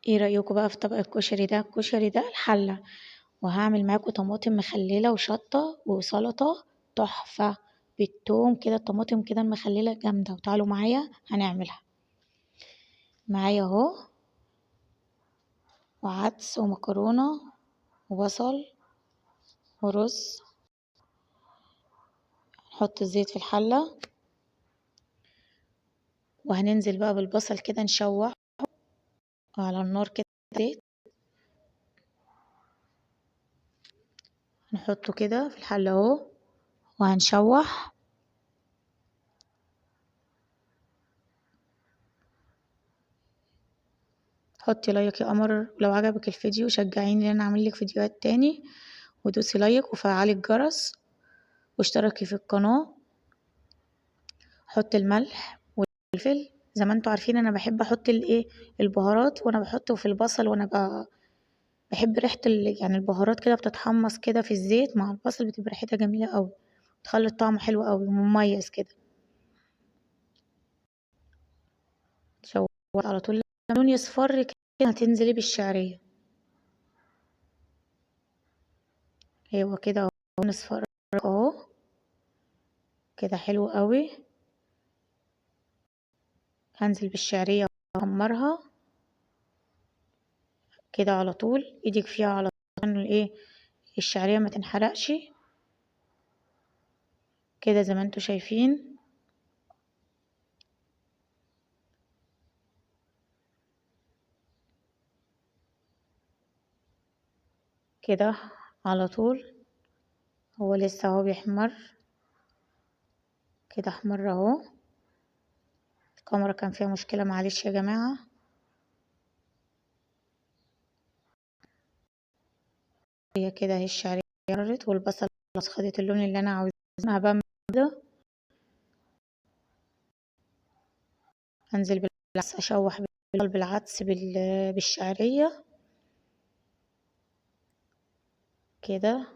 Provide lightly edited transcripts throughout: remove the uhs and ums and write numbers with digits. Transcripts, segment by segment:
ايه رأيكم بقى في طبق الكشري ده؟ الكشري ده الحلة، وهعمل معاكم طماطم مخللة وشطة وسلطة تحفة بالثوم كده. الطماطم كده المخللة جامدة، وتعالوا معايا هنعملها. معايا اهو وعدس ومكرونة وبصل ورز. نحط الزيت في الحلة وهننزل بقى بالبصل كده نشوح على النار كده زيت، نحطه كده في الحلة اهو وهنشوح. حطي لايك يا قمر لو عجبك الفيديو، شجعيني ان انا اعمل لك فيديوهات تاني، ودوسي لايك وفعلي الجرس واشتركي في القناة. حطي الملح والفلفل زي ما انتوا عارفين. انا بحب احط البهارات وانا بحطه في البصل، بحب ريحة يعني البهارات كده بتتحمص كده في الزيت مع البصل، بتبقى ريحتها جميلة قوي، بتخلي الطعم حلو قوي ومميز كده. تشوحي على طول لما لون يصفر كده هتنزلي بالشعرية. ايوه كده اهو، لون اصفر اهو كده حلو قوي. هنزل بالشعرية واحمرها كده على طول، ايدك فيها على طول عشان الشعرية ما تنحرقش كده زي ما انتوا شايفين. كده على طول هو لسه اهو بيحمر كده، احمر اهو. الكاميرا كان فيها مشكلة، معلش يا جماعة. هي كده اهي الشعرية اتحمرت والبصل خلاص خدت اللون اللي انا عاوزاه بقى كده. انزل بالعدس، اشوح بالعدس بالشعرية كده.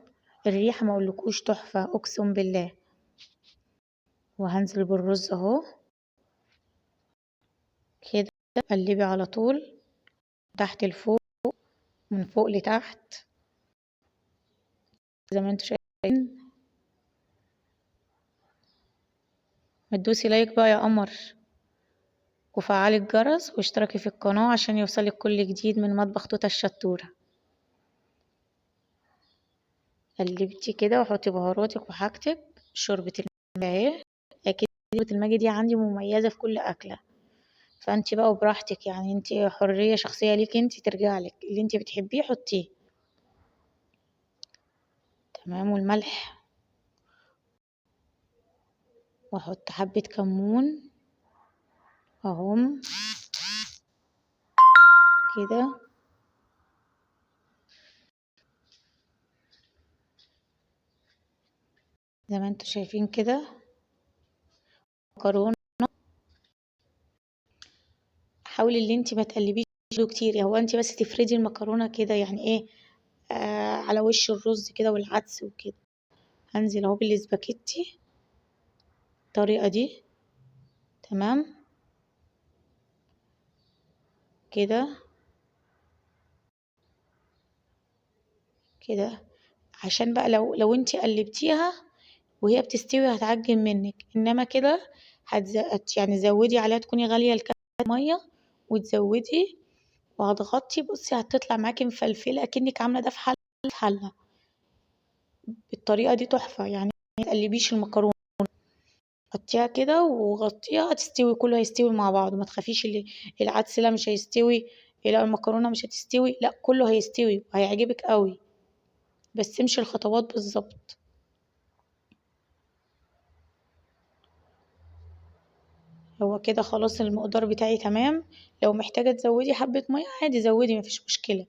الريحة ما اقولكوش تحفة اقسم بالله. وهنزل بالرز اهو كده، قلبي على طول تحت لفوق من فوق لتحت زي ما انتوا شايفين. ما تدوسي لايك بقى يا قمر وفعلي الجرس واشتركي في القناة عشان يوصلك كل جديد من مطبخ توتة الشطورة. قلبتي كده وحطي بهاراتك وحاجتك. شوربة الماجي اهي، اكيد شوربة الماجي دي عندي مميزة في كل اكلة، فانت بقى وبراحتك يعني، انت حرية شخصية ليك، انت ترجعلك اللي انت بتحبيه حطيه. تمام. والملح، واحط حبة كمون اهم كده زي ما انتوا شايفين كده. مكرونة، حاولي اللي انت ما تقلبيش كتير، هو انت بس تفردي المكرونة كده يعني على وش الرز كده والعدس وكده. هنزل اهو بالاسباجيتي الطريقة دي. تمام كده كده، عشان بقى لو انت قلبتيها وهي بتستوي هتعجن منك، انما كده يعني زودي عليها، تكوني غالية الكاسة مية وتزودي وهتغطي. بصي هتطلع معاكي مفلفلة اكنك عاملة ده في حلة. في حلة بالطريقة دي تحفة يعني. ما تقلبيش المكرونة، حطيها كده وغطيها هتستوي، كله هيستوي مع بعض. ما تخافيش اللي العدس لا مش هيستوي، لا المكرونة مش هتستوي، لا كله هيستوي وهيعجبك قوي، بس امشي الخطوات بالظبط. هو كده خلاص المقدار بتاعي تمام. لو محتاجة تزودي حبة مية عادي زودي، مفيش مشكلة،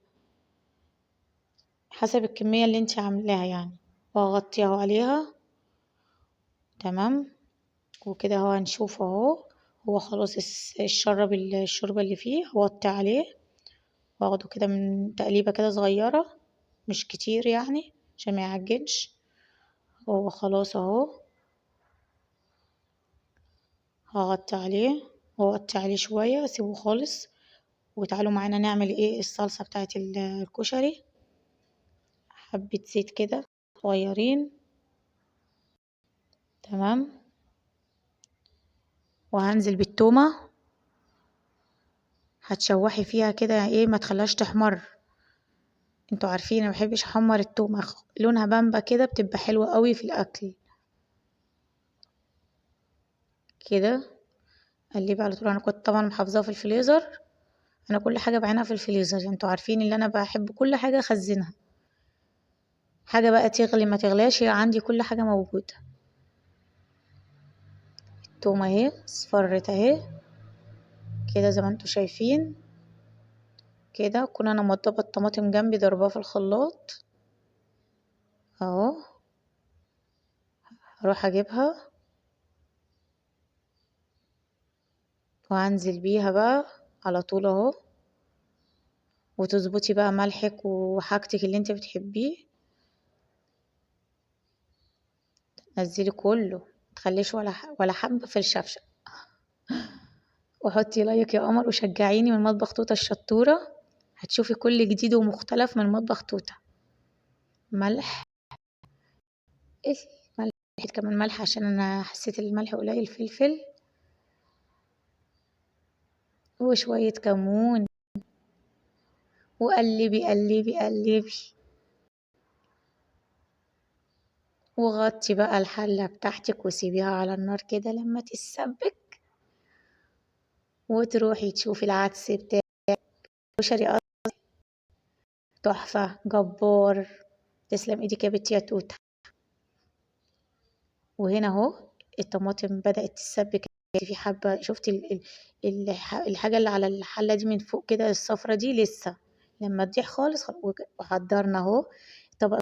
حسب الكمية اللي انت عاملاها يعني. وهغطيها عليها. تمام. وكده هو هنشوف اهو، هو خلاص الشرب الشوربة اللي فيه. هوطي عليه واخده كده من تقليبة كده صغيرة، مش كتير يعني عشان ما يعجنش. هو خلاص اهو. هغطي عليه واغطي عليه شوية، اسيبه خالص وتعالوا معانا نعمل ايه الصلصة بتاعة الكشري. حبة زيت كده صغيرين. تمام. وهنزل بالتومة، هتشوحي فيها كده ايه، ما تخليهاش تحمر. انتوا عارفين انا مبحبش احمر التومة، لونها بامبا كده بتبقى حلوة قوي في الاكل. كده قلبي على طول. انا كنت طبعا محافظاها في الفريزر، انا كل حاجة بعينها في الفريزر، انتوا عارفين اللي انا بحب كل حاجة اخزنها. حاجة بقى تغلي ما تغلاش، هي عندي كل حاجة موجودة. التومة اهي اصفرت اهي كده زي ما انتوا شايفين. كده كون انا موضبة الطماطم جنبي ضربها في الخلاط اهو. هروح اجيبها وهنزل بيها بقى على طول اهو. وتظبطي بقى ملحك وحاجتك اللي انت بتحبيه، نزلي كله، متخليش ولا حبة في الشفشة. وحطي لايك يا قمر وشجعيني من مطبخ توتة الشطورة، هتشوفي كل جديد ومختلف من مطبخ توتة. ملح، ايه ملح كمان، ملح عشان انا حسيت الملح قليل. فلفل وشوية كمون، وقلبي قلبي قلبي. وغطي بقى الحلة بتاعتك وسيبيها على النار كده لما تتسبك، وتروحي تشوفي العدس بتاعك. كشري تحفة جبار. تسلم ايدك يا بنتي يا توتة. وهنا اهو الطماطم بدأت تتسبك. في حبة شفت الحاجة اللي على الحلة دي من فوق كده الصفرة دي لسه، لما تضيح خالص وحضرنا اهو